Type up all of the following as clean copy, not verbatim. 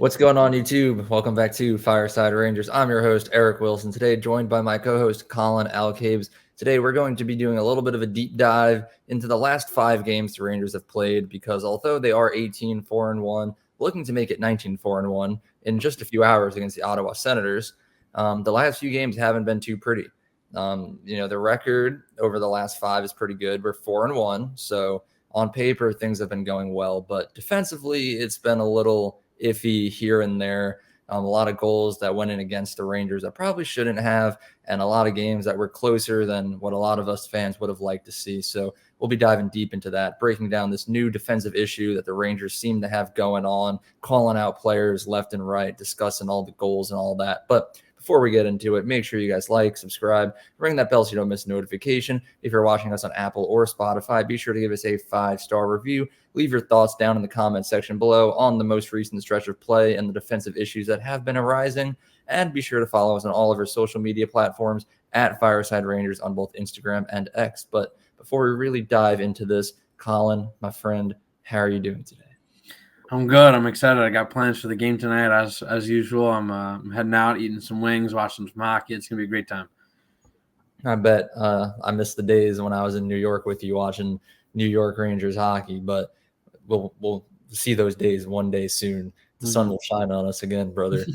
What's going on, YouTube? Welcome back to Fireside Rangers. I'm your host, Eric Wilson. Today, joined by my co-host, Collin Alcabes. Today, we're going to be doing a little bit of a deep dive into the last 5 games the Rangers have played, because although they are 18-4-1, looking to make it 19-4-1 in just a few hours against the Ottawa Senators, the last few games haven't been too pretty. The record over the last 5 is pretty good. We're 4-1, so on paper, things have been going well, but defensively, it's been a little iffy here and there. A lot of goals that went in against the Rangers that probably shouldn't have, and a lot of games that were closer than what a lot of us fans would have liked to see. So we'll be diving deep into that, breaking down this new defensive issue that the Rangers seem to have going on, calling out players left and right, discussing all the goals and all that. But before we get into it, make sure you guys like, subscribe, ring that bell so you don't miss a notification. If you're watching us on Apple or Spotify, be sure to give us a 5-star review. Leave your thoughts down in the comment section below on the most recent stretch of play and the defensive issues that have been arising. And be sure to follow us on all of our social media platforms at Fireside Rangers on both Instagram and X. But before we really dive into this, Collin, my friend, how are you doing today? I'm good. I'm excited. I got plans for the game tonight, as usual. I'm heading out, eating some wings, watching some hockey. It's gonna be a great time. I bet I missed the days when I was in New York with you watching New York Rangers hockey, but we'll see those days one day soon. The sun will shine on us again, brother.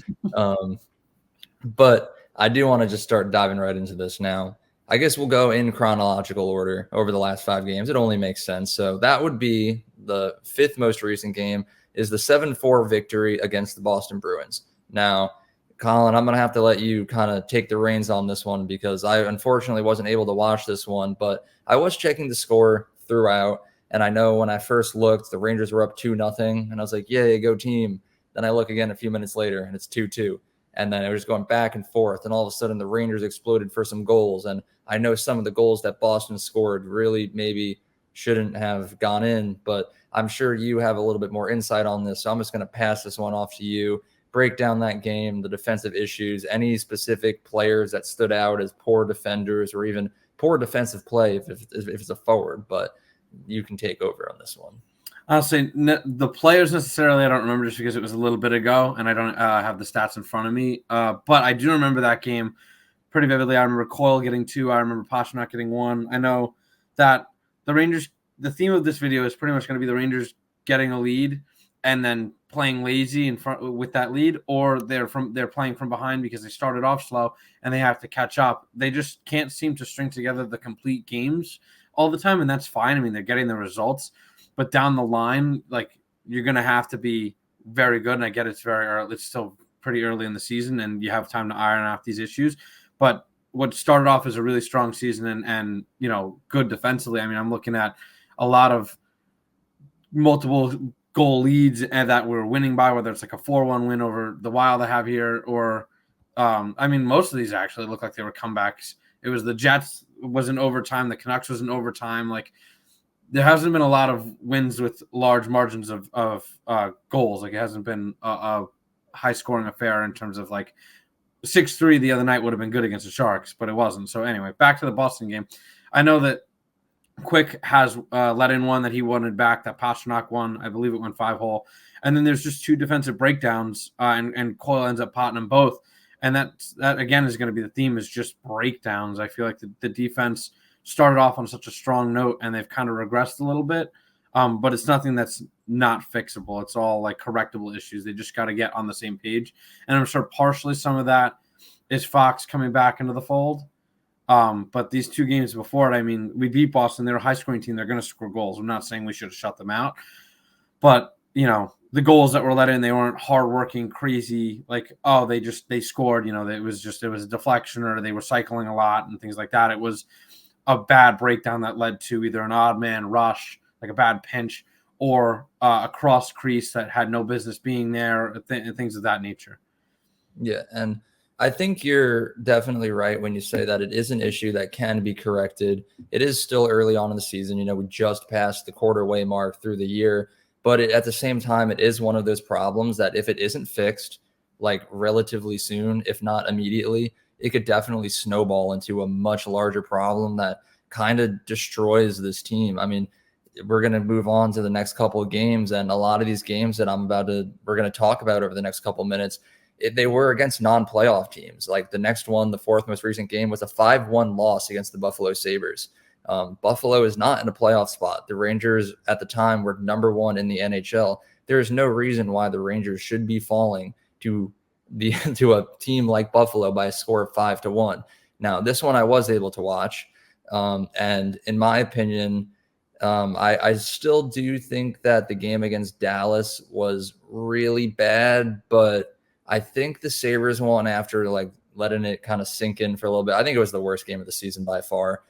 But I do want to just start diving right into this now. I guess we'll go in chronological order over the last 5 games. It only makes sense. So that would be the 5th most recent game is the 7-4 victory against the Boston Bruins. Now, Collin, I'm going to have to let you kind of take the reins on this one because I unfortunately wasn't able to watch this one, but I was checking the score throughout. And I know when I first looked, the Rangers were up 2-0, and I was like, yay, go team. Then I look again a few minutes later, and it's 2-2. And then it was going back and forth, and all of a sudden the Rangers exploded for some goals. And I know some of the goals that Boston scored really maybe shouldn't have gone in, but I'm sure you have a little bit more insight on this. So I'm just going to pass this one off to you. Break down that game, the defensive issues, any specific players that stood out as poor defenders or even poor defensive play if it's a forward, but you can take over on this one. Honestly, the players necessarily I don't remember just because it was a little bit ago and I don't have the stats in front of me. But I do remember that game pretty vividly. I remember Coyle getting 2. I remember Pastrnak getting 1. I know that the Rangers, the theme of this video is pretty much going to be the Rangers getting a lead and then playing lazy in front with that lead, or they're playing from behind because they started off slow and they have to catch up. They just can't seem to string together the complete games all the time, and that's fine. I mean, they're getting the results, but down the line, like, you're going to have to be very good. And I get it's very early. It's still pretty early in the season, and you have time to iron out these issues. But what started off as a really strong season and good defensively. I mean, I'm looking at a lot of multiple goal leads and that we're winning by, whether it's like a 4-1 win over the Wild I have here, or most of these actually look like they were comebacks. It was the Jets was in overtime, the Canucks was in overtime. Like, there hasn't been a lot of wins with large margins of goals. Like, it hasn't been a high scoring affair in terms of like 6-3 the other night would have been good against the Sharks, but it wasn't. So anyway, back to the Boston game. I know that Quick has let in one that he wanted back, that Pastrnak won. I believe it went 5-hole. And then there's just 2 defensive breakdowns, and Coyle ends up potting them both. And that again is going to be the theme, is just breakdowns. I feel like the defense started off on such a strong note, and they've kind of regressed a little bit. But it's nothing that's not fixable. It's all like correctable issues. They just got to get on the same page. And I'm sure partially some of that is Fox coming back into the fold. But these 2 games before it, I mean, we beat Boston. They're a high-scoring team. They're going to score goals. I'm not saying we should have shut them out. But, the goals that were let in, they weren't hardworking, crazy, like, oh, they scored. It was a deflection, or they were cycling a lot and things like that. It was a bad breakdown that led to either an odd man rush, like a bad pinch, or a cross crease that had no business being there, and things of that nature. Yeah, and I think you're definitely right when you say that it is an issue that can be corrected. It is still early on in the season. We just passed the quarter-way mark through the year. But at the same time, it is one of those problems that if it isn't fixed, like, relatively soon, if not immediately, it could definitely snowball into a much larger problem that kind of destroys this team. I mean, we're going to move on to the next couple of games, and a lot of these games that we're going to talk about over the next couple of minutes, they were against non-playoff teams. Like the next one, the fourth most recent game, was a 5-1 loss against the Buffalo Sabres. Buffalo is not in a playoff spot. The Rangers at the time were number 1 in the NHL. There is no reason why the Rangers should be falling to a team like Buffalo by a score of 5-1. Now, this one I was able to watch, and in my opinion, I still do think that the game against Dallas was really bad, but I think the Sabres won after like letting it kind of sink in for a little bit. I think it was the worst game of the season by far.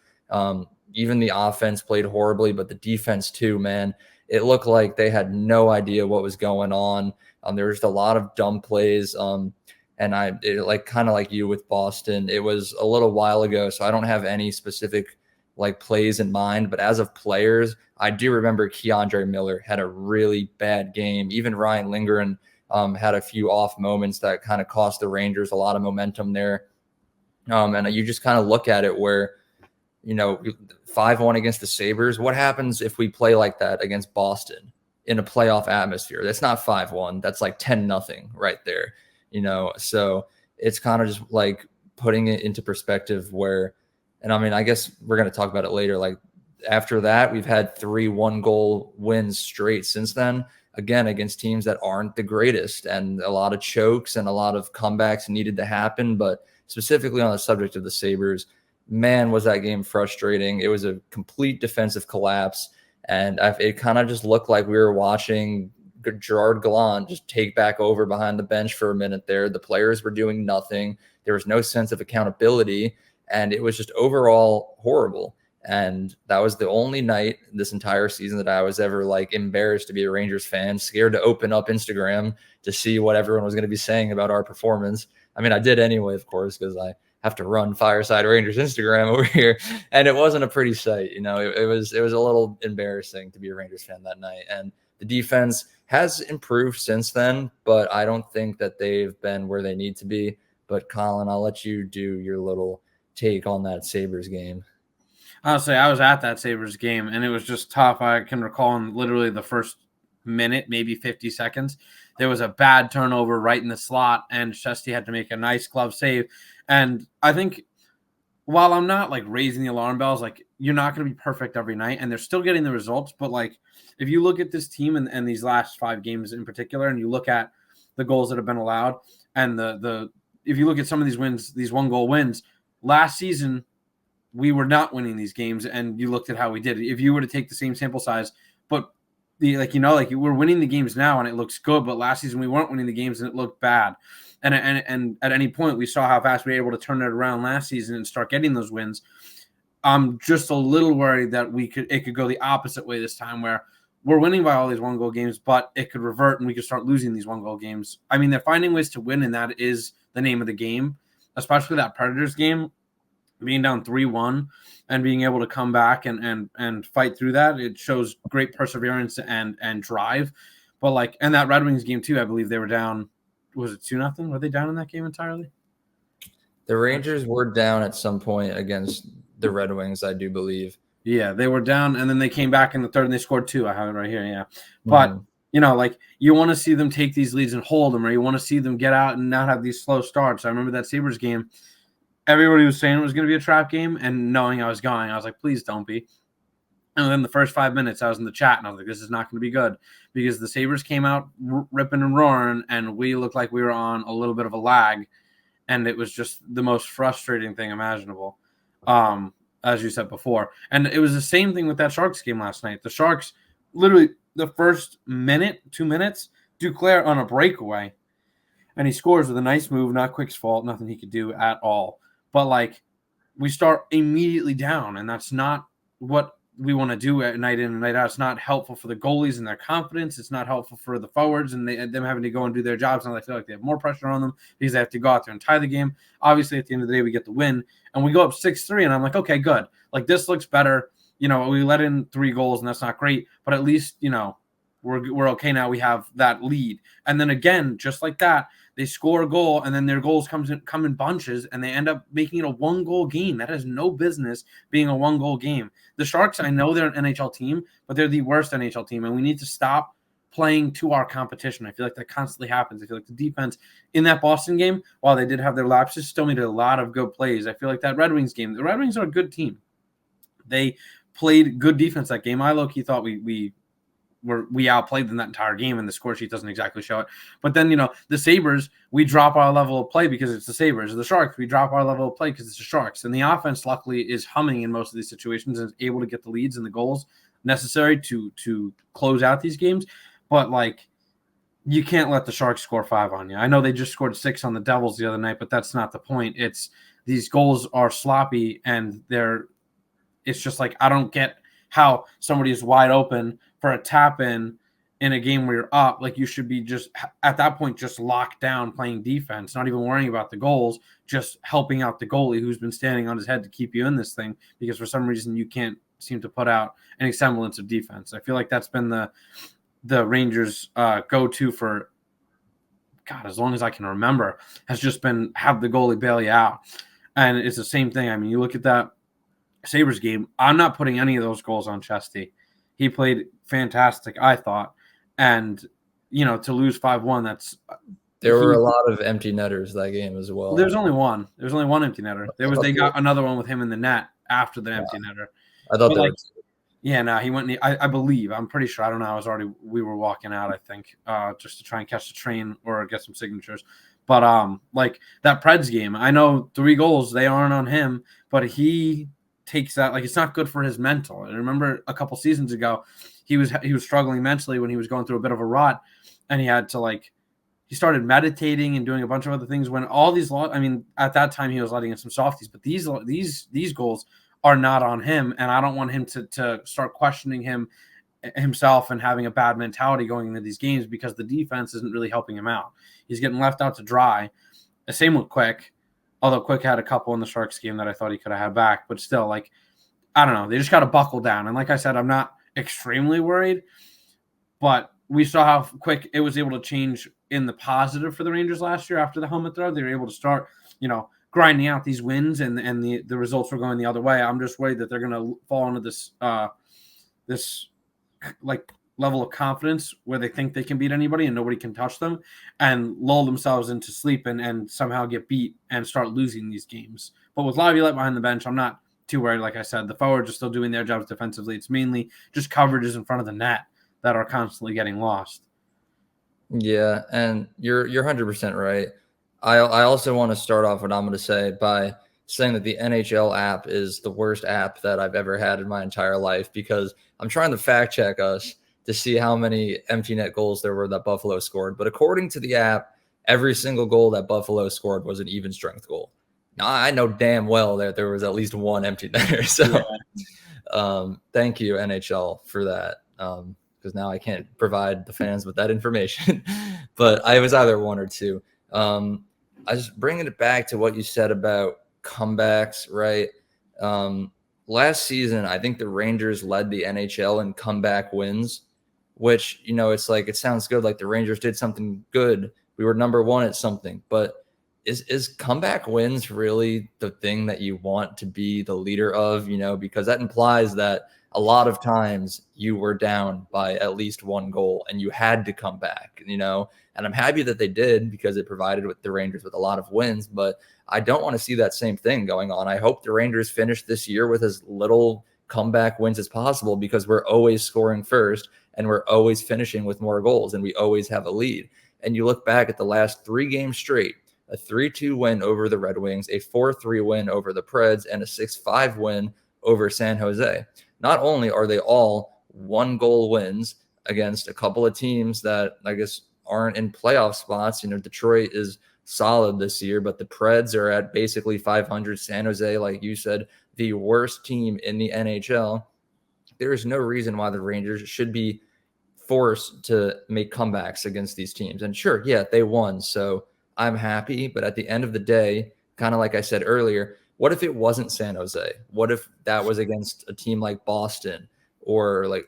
Even the offense played horribly, but the defense too, man. It looked like they had no idea what was going on. There was just a lot of dumb plays. And like kind of like you with Boston, it was a little while ago, so I don't have any specific like plays in mind. But as of players, I do remember Keandre Miller had a really bad game. Even Ryan Lindgren had a few off moments that kind of cost the Rangers a lot of momentum there. And you just kind of look at it where, 5-1 against the Sabres. What happens if we play like that against Boston in a playoff atmosphere? That's not 5-1. That's like 10-0 right there. So it's kind of just like putting it into perspective where, and I mean, I guess we're going to talk about it later. Like after that, we've had 3 1-goal wins straight since then, again, against teams that aren't the greatest, and a lot of chokes and a lot of comebacks needed to happen. But specifically on the subject of the Sabres, man, was that game frustrating. It was a complete defensive collapse. And it kind of just looked like we were watching Gerard Gallant just take back over behind the bench for a minute there. The players were doing nothing. There was no sense of accountability. And it was just overall horrible. And that was the only night this entire season that I was ever like embarrassed to be a Rangers fan, scared to open up Instagram to see what everyone was going to be saying about our performance. I mean, I did anyway, of course, because I have to run Fireside Rangers Instagram over here. And it wasn't a pretty sight. It was a little embarrassing to be a Rangers fan that night. And the defense has improved since then, but I don't think that they've been where they need to be. But Collin, I'll let you do your little take on that Sabres game. Honestly, I was at that Sabres game, and it was just tough. I can recall in literally the first minute, maybe 50 seconds, there was a bad turnover right in the slot, and Shesty had to make a nice glove save. And I think while I'm not like raising the alarm bells, like you're not going to be perfect every night, and they're still getting the results. But like if you look at this team and these last 5 games in particular, and you look at the goals that have been allowed, and if you look at some of these wins, these 1-goal wins last season, we were not winning these games, and you looked at how we did. If you were to take the same sample size, but we're winning the games now and it looks good, but last season we weren't winning the games and it looked bad. And at any point we saw how fast we were able to turn it around last season and start getting those wins. I'm just a little worried that it could go the opposite way this time, where we're winning by all these 1-goal games, but it could revert and we could start losing these 1-goal games. I mean, they're finding ways to win, and that is the name of the game, especially that Predators game. Being down 3-1 and being able to come back and fight through that, it shows great perseverance and drive. But and that Red Wings game too, I believe they were down. Was it 2-0? Were they down in that game entirely? The Rangers were down at some point against the Red Wings, I do believe. Yeah, they were down, and then they came back in the third and they scored 2. I have it right here. Yeah, but you want to see them take these leads and hold them, or you want to see them get out and not have these slow starts. I remember that Sabres game. Everybody was saying it was going to be a trap game, and knowing I was going, I was like, please don't be. And then the first 5 minutes, I was in the chat, and I was like, this is not going to be good, because the Sabres came out ripping and roaring, and we looked like we were on a little bit of a lag, and it was just the most frustrating thing imaginable, as you said before. And it was the same thing with that Sharks game last night. The Sharks, literally the first 2 minutes, Duclair on a breakaway, and he scores with a nice move, not Quick's fault, nothing he could do at all. But we start immediately down, and that's not what we want to do at night in and night out. It's not helpful for the goalies and their confidence. It's not helpful for the forwards and them having to go and do their jobs. And I feel like they have more pressure on them because they have to go out there and tie the game. Obviously, at the end of the day, we get the win, and we go up 6-3, and I'm like, okay, good. This looks better. We let in 3 goals, and that's not great, but at least, we're okay now. We have that lead. And then again, just like that, they score a goal, and then their goals come in bunches, and they end up making it a 1-goal game. That has no business being a 1-goal game. The Sharks, I know they're an NHL team, but they're the worst NHL team, and we need to stop playing to our competition. I feel like that constantly happens. I feel like the defense in that Boston game, while they did have their lapses, still made a lot of good plays. I feel like that Red Wings game, the Red Wings are a good team. They played good defense that game. I low-key thought we outplayed them that entire game, and the score sheet doesn't exactly show it. But then, the Sabres, we drop our level of play because it's the Sabres. The Sharks, we drop our level of play because it's the Sharks. And the offense, luckily, is humming in most of these situations and is able to get the leads and the goals necessary to close out these games. But, you can't let the Sharks score 5 on you. I know they just scored 6 on the Devils the other night, but that's not the point. It's these goals are sloppy, and it's just I don't get how somebody is wide open for a tap in a game where you're up. You should be just at that point just locked down playing defense, not even worrying about the goals, just helping out the goalie who's been standing on his head to keep you in this thing, because for some reason you can't seem to put out any semblance of defense. I feel like that's been the Rangers go-to for as long as I can remember, has just been have the goalie bail you out. And it's the same thing. I mean, you look at that Sabres game, I'm not putting any of those goals on Chesty. He played fantastic, I thought. And, to lose 5-1, there were a lot of empty netters that game as well. There's only one. There's only one empty netter. They got another one with him in the net after the empty netter. I thought there were two. Yeah, no, he went. I believe. I'm pretty sure. I don't know. We were walking out, I think, just to try and catch the train or get some signatures. But that Preds game, I know 3 goals, they aren't on him, but he takes that it's not good for his mental. I remember a couple seasons ago, he was struggling mentally when he was going through a bit of a rut, and he had to he started meditating and doing a bunch of other things. When all these at that time he was letting in some softies, but these goals are not on him, and I don't want him to start questioning himself and having a bad mentality going into these games, because the defense isn't really helping him out. He's getting left out to dry. The same with Quick, although Quick had a couple in the Sharks game that I thought he could have had back, but still, I don't know. They just got to buckle down. And like I said, I'm not extremely worried, but we saw how quick it was able to change in the positive for the Rangers last year after the helmet throw. They were able to start, grinding out these wins, and the results were going the other way. I'm just worried that they're going to fall into this level of confidence where they think they can beat anybody and nobody can touch them, and lull themselves into sleep and somehow get beat and start losing these games. But with Laviolette behind the bench, I'm not too worried. Like I said, the forwards are still doing their jobs defensively. It's mainly just coverages in front of the net that are constantly getting lost. Yeah, and you're 100% right. I also want to start off what I'm going to say by saying that the NHL app is the worst app that I've ever had in my entire life, because I'm trying to fact check us to see how many empty net goals there were that Buffalo scored. But according to the app, every single goal that Buffalo scored was an even strength goal. Now, I know damn well that there was at least one empty netter. So thank you, NHL, for that. Because now I can't provide the fans with that information. But I was either one or two. I just bringing it back to what you said about comebacks, right? Last season, I think the Rangers led the NHL in comeback wins, which, it's it sounds good. The Rangers did something good. We were number one at something. But is comeback wins really the thing that you want to be the leader of, because that implies that a lot of times you were down by at least one goal and you had to come back, and I'm happy that they did, because it provided with the Rangers with a lot of wins, but I don't want to see that same thing going on. I hope the Rangers finish this year with as little comeback wins as possible, because we're always scoring first and we're always finishing with more goals and we always have a lead. And you look back at the last 3 games straight, a 3-2 win over the Red Wings, a 4-3 win over the Preds, and a 6-5 win over San Jose. Not only are they all 1-goal wins against a couple of teams that I guess aren't in playoff spots. Detroit is solid this year, but the Preds are at basically 500. San Jose, like you said, the worst team in the NHL. There is no reason why the Rangers should be forced to make comebacks against these teams. And sure, yeah, they won, so I'm happy. But at the end of the day, kind of like I said earlier, what if it wasn't San Jose? What if that was against a team like Boston or like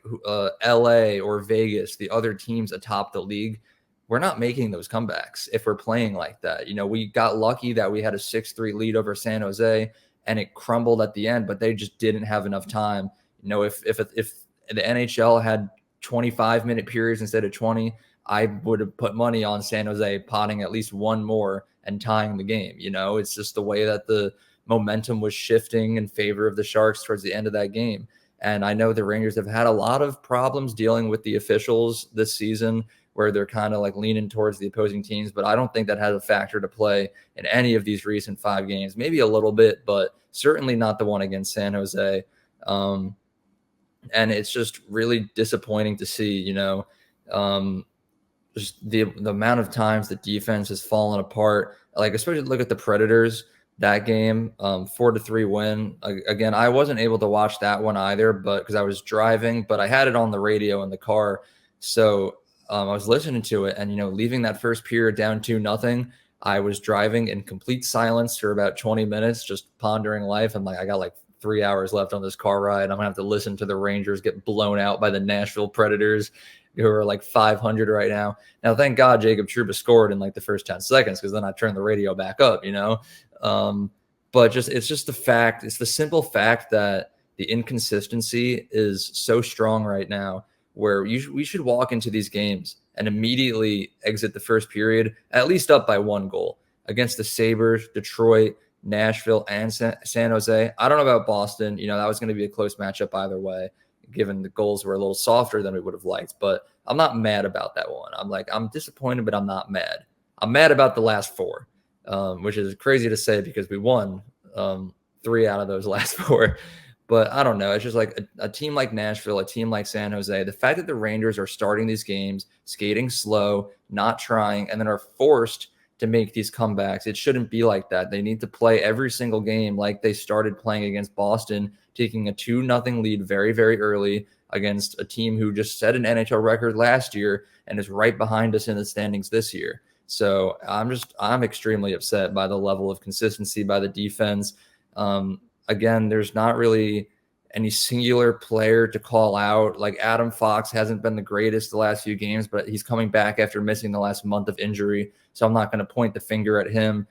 LA or Vegas, the other teams atop the league, we're not making those comebacks if we're playing like that. We got lucky that we had a 6-3 lead over San Jose and it crumbled at the end, but they just didn't have enough time. If the NHL had 25-minute periods instead of 20, I would have put money on San Jose potting at least one more and tying the game. It's just the way that the momentum was shifting in favor of the Sharks towards the end of that game. And I know the Rangers have had a lot of problems dealing with the officials this season, where they're kind of like leaning towards the opposing teams, but I don't think that has a factor to play in any of these recent 5 games. Maybe a little bit, but certainly not the one against San Jose. And it's just really disappointing to see, just the amount of times the defense has fallen apart. Like, especially look at the Predators, that game, 4-3 win. Again, I wasn't able to watch that one either, but because I was driving, but I had it on the radio in the car. So I was listening to it, and leaving that first period down 2-0, I was driving in complete silence for about 20 minutes, just pondering life. I'm like, I got like 3 hours left on this car ride. I'm gonna have to listen to the Rangers get blown out by the Nashville Predators, who are like 500 right now. Now, thank God Jacob Trouba scored in like the first 10 seconds, because then I turned the radio back up, But it's just the fact, it's the simple fact that the inconsistency is so strong right now, where we should walk into these games and immediately exit the first period at least up by 1 goal against the Sabres, Detroit, Nashville, and San Jose. I don't know about Boston. That was going to be a close matchup either way, given the goals were a little softer than we would have liked. But I'm not mad about that one. I'm disappointed, but I'm not mad. I'm mad about the last 4, which is crazy to say because we won 3 out of those last 4. But I don't know. It's just like a team like Nashville, a team like San Jose, the fact that the Rangers are starting these games, skating slow, not trying, and then are forced to make these comebacks. It shouldn't be like that. They need to play every single game like they started playing against Boston, taking a 2-0 lead very, very early against a team who just set an NHL record last year and is right behind us in the standings this year. So I'm extremely upset by the level of consistency by the defense. Again, there's not really any singular player to call out. Like, Adam Fox hasn't been the greatest the last few games, but he's coming back after missing the last month of injury. So I'm not going to point the finger at him.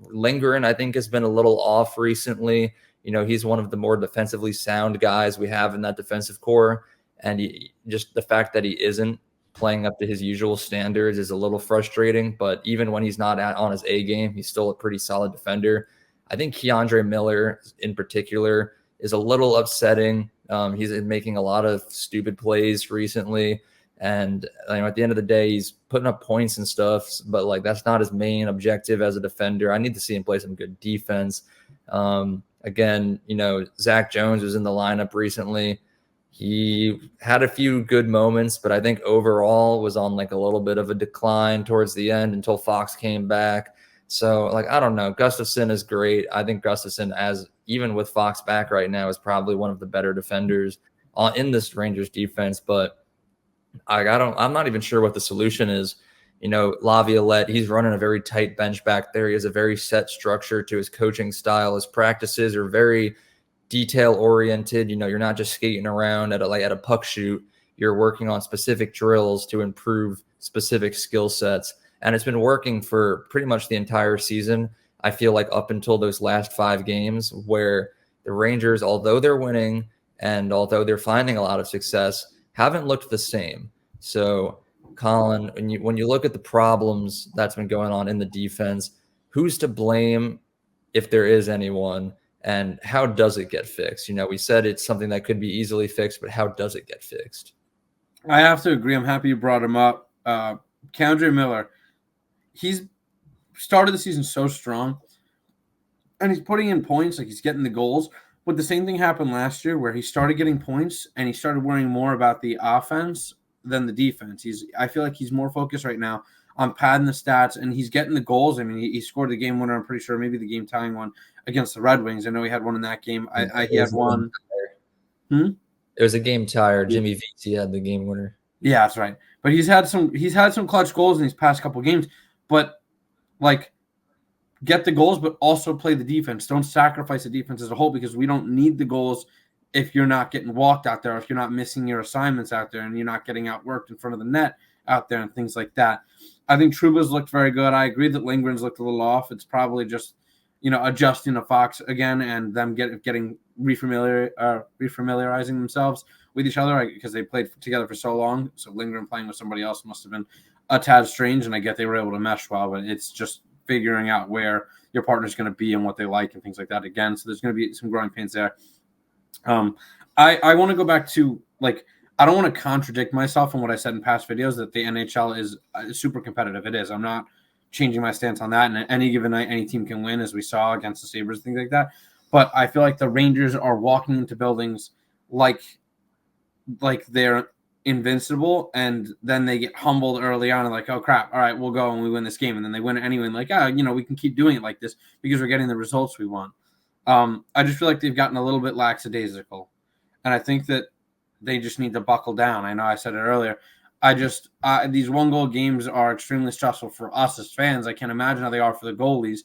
Lindgren, I think, has been a little off recently. He's one of the more defensively sound guys we have in that defensive core. And just the fact that he isn't playing up to his usual standards is a little frustrating. But even when he's not on his A game, he's still a pretty solid defender. I think Keandre Miller in particular is a little upsetting. He's been making a lot of stupid plays recently. And at the end of the day, he's putting up points and stuff, but like, that's not his main objective as a defender. I need to see him play some good defense. Again, Zach Jones was in the lineup recently. He had a few good moments, but I think overall was on like a little bit of a decline towards the end until Fox came back. So, I don't know. Gustafsson is great. I think Gustafsson, even with Fox back right now, is probably one of the better defenders in this Rangers defense. But I'm not even sure what the solution is. Laviolette, he's running a very tight bench back there. He has a very set structure to his coaching style. His practices are very detail oriented. You're not just skating around at a puck shoot. You're working on specific drills to improve specific skill sets. And it's been working for pretty much the entire season. I feel like up until those last 5 games, where the Rangers, although they're winning and although they're finding a lot of success, haven't looked the same. So, Collin, when you look at the problems that's been going on in the defense, who's to blame if there is anyone, and how does it get fixed? We said it's something that could be easily fixed, but how does it get fixed? I have to agree. I'm happy you brought him up. Keandre Miller, he's started the season so strong, and he's putting in points, like he's getting the goals. But the same thing happened last year, where he started getting points and he started worrying more about the offense than the defense. I feel like he's more focused right now on padding the stats, and he's getting the goals. I mean, he scored the game winner, I'm pretty sure, maybe the game tying one against the Red Wings. I know he had one in that game. He had one. It was a game tire. Jimmy Vesey had the game winner. Yeah, that's right. But he's had some clutch goals in these past couple games. But get the goals, but also play the defense. Don't sacrifice the defense as a whole, because we don't need the goals if you're not getting walked out there, if you're not missing your assignments out there, and you're not getting outworked in front of the net out there and things like that. I think Trouba's looked very good. I agree that Lindgren's looked a little off. It's probably just, adjusting to Fox again and them getting refamiliarizing themselves with each other because they played together for so long. So Lindgren playing with somebody else must have been a tad strange, and I get they were able to mesh well, but it's just figuring out where your partner's going to be and what they like and things like that again. So there's going to be some growing pains there. I want to go back to, I don't want to contradict myself in what I said in past videos that the NHL is super competitive. It is. I'm not changing my stance on that. And any given night, any team can win, as we saw against the Sabres, things like that. But I feel like the Rangers are walking into buildings like they're invincible, and then they get humbled early on and like, oh crap, all right, we'll go and we win this game, and then they win it anyway. And like, we can keep doing it like this because we're getting the results we want. I just feel like they've gotten a little bit lackadaisical, and I think that they just need to buckle down. I know I said it earlier. These 1-goal games are extremely stressful for us as fans. I can't imagine how they are for the goalies.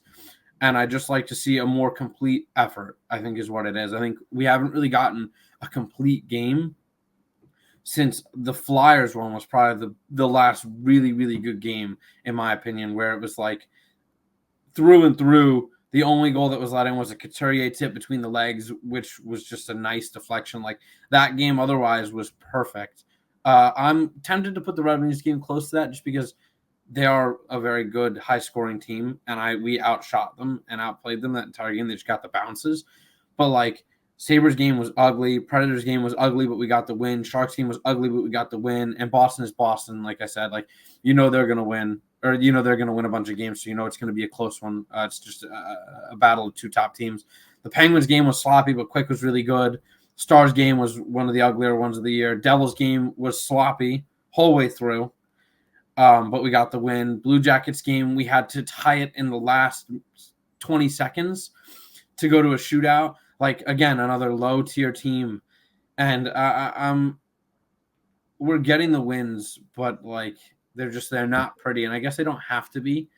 And I just like to see a more complete effort, I think is what it is. I think we haven't really gotten a complete game since the Flyers one was probably the last really, really good game, in my opinion, where it was like through and through. The only goal that was let in was a Couturier tip between the legs, which was just a nice deflection. Like, that game otherwise was perfect. I'm tempted to put the Red Wings game close to that just because they are a very good high-scoring team, and we outshot them and outplayed them that entire game. They just got the bounces. But, Sabres game was ugly. Predators game was ugly, but we got the win. Sharks game was ugly, but we got the win. And Boston is Boston, like I said. They're going to win. Or, they're going to win a bunch of games, so it's going to be a close one. It's just a battle of two top teams. The Penguins game was sloppy, but Quick was really good. Stars game was one of the uglier ones of the year. Devils game was sloppy whole way through, but we got the win. Blue Jackets game, we had to tie it in the last 20 seconds to go to a shootout. Again, another low-tier team. And we're getting the wins, but, they're not pretty, and I guess they don't have to be.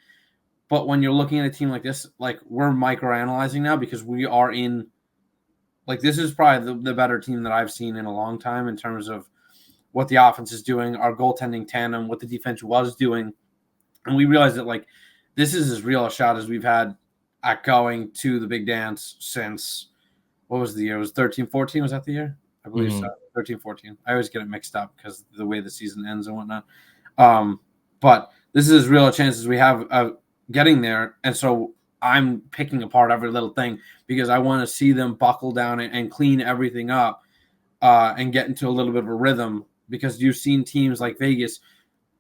But when you're looking at a team like this, we're microanalyzing now because we are in this is probably the better team that I've seen in a long time in terms of what the offense is doing, our goaltending tandem, what the defense was doing. And we realized that this is as real a shot as we've had at going to the big dance since, what was the year? It was 13-14, was that the year? I believe so. 13-14. I always get it mixed up because of the way the season ends and whatnot. But this is as real a chance as we have of getting there. And so I'm picking apart every little thing because I want to see them buckle down and clean everything up and get into a little bit of a rhythm, because you've seen teams like Vegas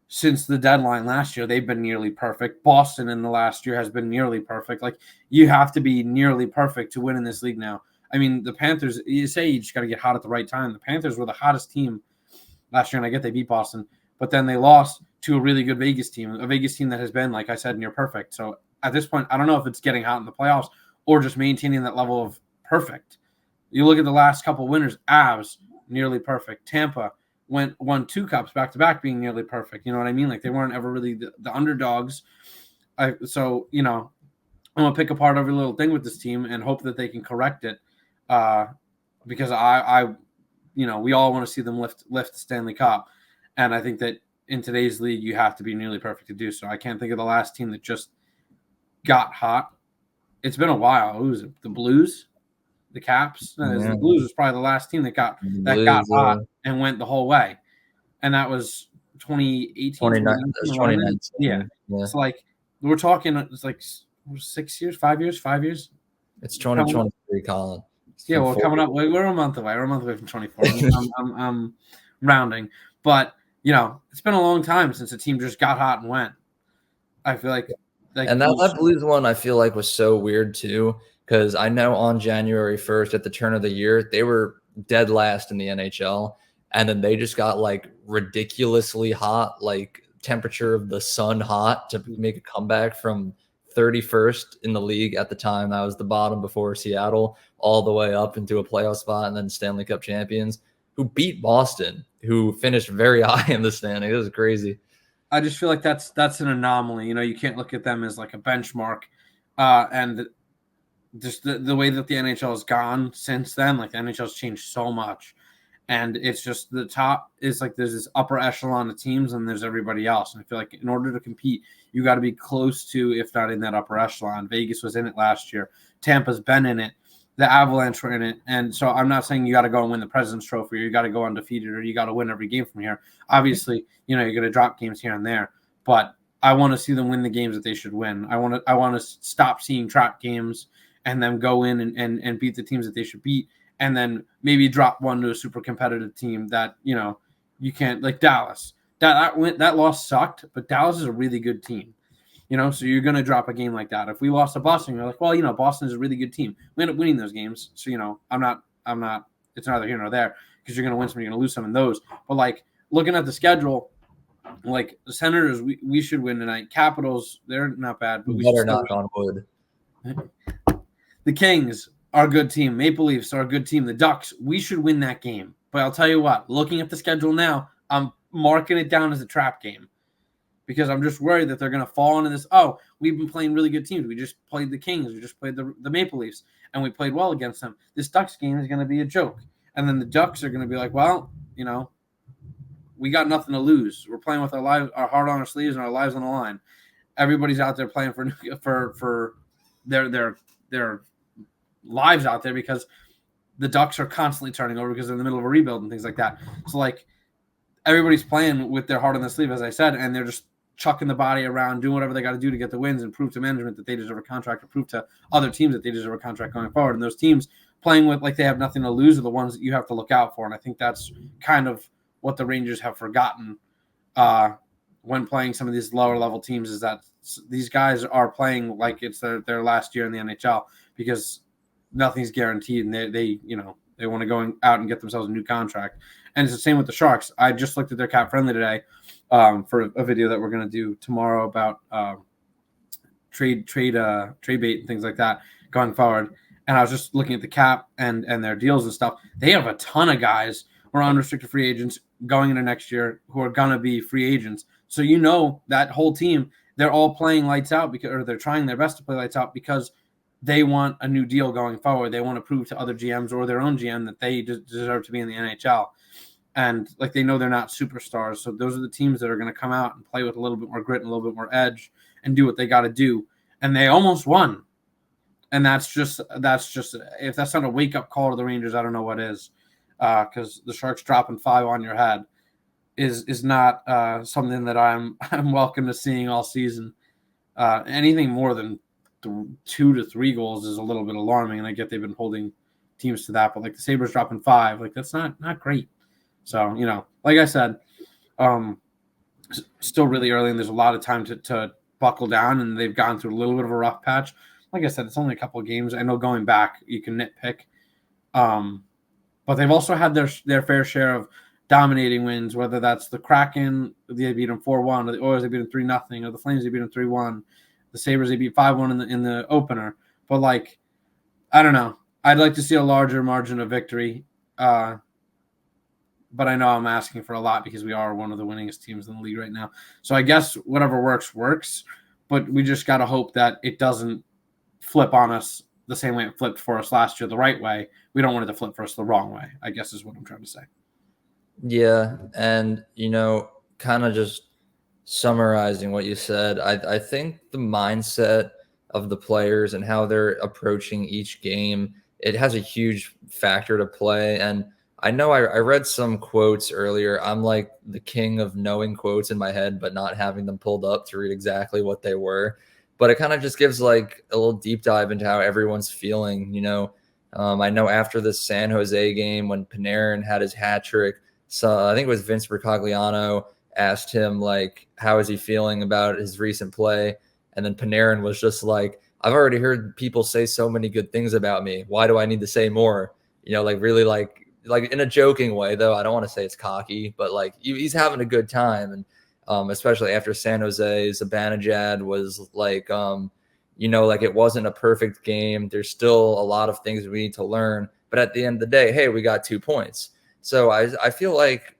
since the deadline last year. They've been nearly perfect. Boston in the last year has been nearly perfect. You have to be nearly perfect to win in this league now. I mean, the Panthers, you say you just got to get hot at the right time. The Panthers were the hottest team last year, and I get they beat Boston, but then they lost to a really good Vegas team, a Vegas team that has been, like I said, near perfect. So at this point, I don't know if it's getting hot in the playoffs or just maintaining that level of perfect. You look at the last couple winners, Avs, nearly perfect. Tampa won 2 cups back-to-back being nearly perfect. You know what I mean? They weren't ever really the underdogs. I'm going to pick apart every little thing with this team and hope that they can correct it because we all want to see them lift the Stanley Cup. And I think that in today's league, you have to be nearly perfect to do so. I can't think of the last team that just got hot. It's been a while. Who was it? The Blues? The Caps? No, the Blues was probably the last team that got hot and went the whole way. And that was 2018. 2019. Yeah. It's we're talking, it's 6 years, 5 years, 5 years. It's 2023, Collin. Yeah, well, coming up, we're a month away. We're a month away from 24. I'm rounding. But, it's been a long time since a team just got hot and went. I feel like and that Blues one, I feel like, was so weird too, because I know on January 1st at the turn of the year, they were dead last in the NHL, and then they just got ridiculously hot, temperature of the sun hot, to make a comeback from 31st in the league at the time. That was the bottom before Seattle, all the way up into a playoff spot, and then Stanley Cup champions, who beat Boston, who finished very high in the standing. It was crazy. I just feel like that's an anomaly. You can't look at them as a benchmark. And just the way that the NHL has gone since then, like the NHL has changed so much. And it's just the top is like there's this upper echelon of teams and there's everybody else. And I feel like in order to compete, you got to be close to, if not in that upper echelon. Vegas was in it last year. Tampa's been in it. The Avalanche were in it. And so I'm not saying you got to go and win the President's Trophy or you got to go undefeated or you got to win every game from here. Obviously, you're going to drop games here and there. But I want to see them win the games that they should win. I want to stop seeing trap games and then go in and beat the teams that they should beat. And then maybe drop one to a super competitive team that, you can't, like Dallas. That loss sucked, but Dallas is a really good team. So you're going to drop a game like that. If we lost to Boston, you're like, well, Boston is a really good team. We end up winning those games. So, I'm not, it's neither here nor there because you're going to win some, you're going to lose some in those. But like looking at the schedule, like the Senators, we should win tonight. Capitals, they're not bad, but we better should knock on wood. The Kings are a good team. Maple Leafs are a good team. The Ducks, we should win that game. But I'll tell you what, looking at the schedule now, I'm marking it down as a trap game because I'm just worried that they're going to fall into this. Oh, we've been playing really good teams. We just played the Kings. We just played the Maple Leafs, and we played well against them. This Ducks game is going to be a joke. And then the Ducks are going to be like, well, we got nothing to lose. We're playing with our heart on our sleeves and our lives on the line. Everybody's out there playing for their lives out there because the Ducks are constantly turning over because they're in the middle of a rebuild and things like that. So like everybody's playing with their heart on their sleeve, as I said, and they're just chucking the body around, doing whatever they got to do to get the wins and prove to management that they deserve a contract or prove to other teams that they deserve a contract going forward. And those teams playing with like they have nothing to lose are the ones that you have to look out for. And I think that's kind of what the Rangers have forgotten when playing some of these lower level teams is that these guys are playing like it's their last year in the NHL because nothing's guaranteed and they want to go out and get themselves a new contract. And it's the same with the Sharks. I just looked at their cap friendly today for a video that we're going to do tomorrow about trade bait and things like that going forward. And I was just looking at the cap and their deals and stuff. They have a ton of guys who are unrestricted free agents going into next year who are going to be free agents. So that whole team, they're all playing lights out or they're trying their best to play lights out because they want a new deal going forward. They want to prove to other GMs or their own GM that they deserve to be in the NHL. And like they know they're not superstars. So those are the teams that are going to come out and play with a little bit more grit and a little bit more edge and do what they got to do. And they almost won. And that's just if that's not a wake-up call to the Rangers, I don't know what is. Because the Sharks dropping 5 on your head is not something that I'm welcome to seeing all season. Anything more than 2 to 3 goals is a little bit alarming, and I get they've been holding teams to that. But like the Sabres dropping 5, like that's not great. So like I said, still really early, and there's a lot of time to buckle down, and they've gone through a little bit of a rough patch. Like I said, it's only a couple of games. I know going back, you can nitpick. But they've also had their fair share of dominating wins, whether that's the Kraken, they beat them 4-1, or the Oilers, they beat them 3-0, or the Flames, they beat them 3-1. The Sabres, they beat 5-1 in the opener. But, like, I don't know. I'd like to see a larger margin of victory. But I know I'm asking for a lot because we are one of the winningest teams in the league right now. So I guess whatever works. But we just got to hope that it doesn't flip on us the same way it flipped for us last year, the right way. We don't want it to flip for us the wrong way, I guess is what I'm trying to say. Yeah, and, kind of just summarizing what you said, I think the mindset of the players and how they're approaching each game, it has a huge factor to play. And I know I read some quotes earlier. I'm like the king of knowing quotes in my head, but not having them pulled up to read exactly what they were. But it kind of just gives like a little deep dive into how everyone's feeling. I know after the San Jose game when Panarin had his hat trick, so I think it was Vince Ricogliano asked him like, how is he feeling about his recent play? And then Panarin was just like, I've already heard people say so many good things about me. Why do I need to say more? Like really like in a joking way, though. I don't want to say it's cocky, but like he's having a good time. And especially after San Jose, Zibanejad was like, like it wasn't a perfect game. There's still a lot of things we need to learn. But at the end of the day, hey, we got 2 points. So I feel like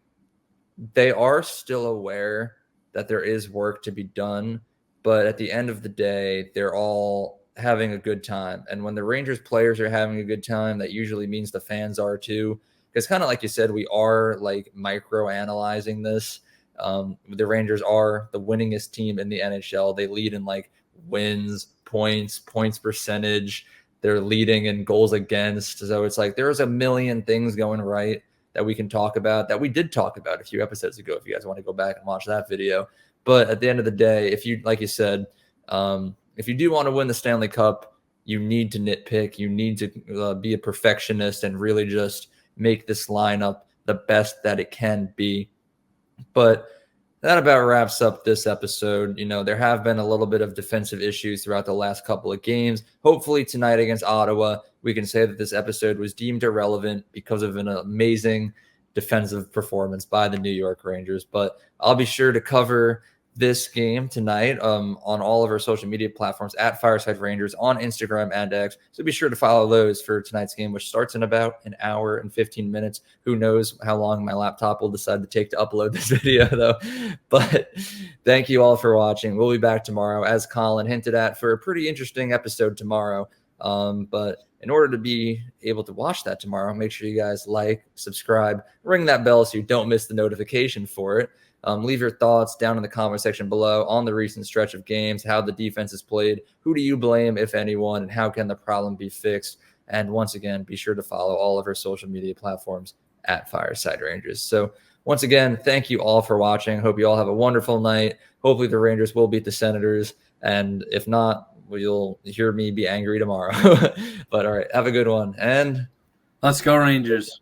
they are still aware that there is work to be done. But at the end of the day, they're all having a good time. And when the Rangers players are having a good time, that usually means the fans are too. Because kind of like you said, we are like micro analyzing this. The Rangers are the winningest team in the NHL. They lead in like wins, points percentage. They're leading in goals against. So it's like there's a million things going right that we can talk about, that we did talk about a few episodes ago, if you guys want to go back and watch that video. But at the end of the day, if you, like you said, if you do want to win the Stanley Cup, you need to nitpick. You need to be a perfectionist and really just make this lineup the best that it can be. But that about wraps up this episode. There have been a little bit of defensive issues throughout the last couple of games. Hopefully tonight against Ottawa, we can say that this episode was deemed irrelevant because of an amazing defensive performance by the New York Rangers. But I'll be sure to cover this game tonight on all of our social media platforms at Fireside Rangers on Instagram and X. So be sure to follow those for tonight's game, which starts in about an hour and 15 minutes. Who knows how long my laptop will decide to take to upload this video, though. But thank you all for watching. We'll be back tomorrow, as Collin hinted at, for a pretty interesting episode tomorrow. But in order to be able to watch that tomorrow, make sure you guys like, subscribe, ring that bell so you don't miss the notification for it. Leave your thoughts down in the comment section below on the recent stretch of games, how the defense has played, who do you blame, if anyone, and how can the problem be fixed? And once again, be sure to follow all of our social media platforms at Fireside Rangers. So once again, thank you all for watching. Hope you all have a wonderful night. Hopefully the Rangers will beat the Senators. And if not, you'll hear me be angry tomorrow. But all right, have a good one. And let's go Rangers.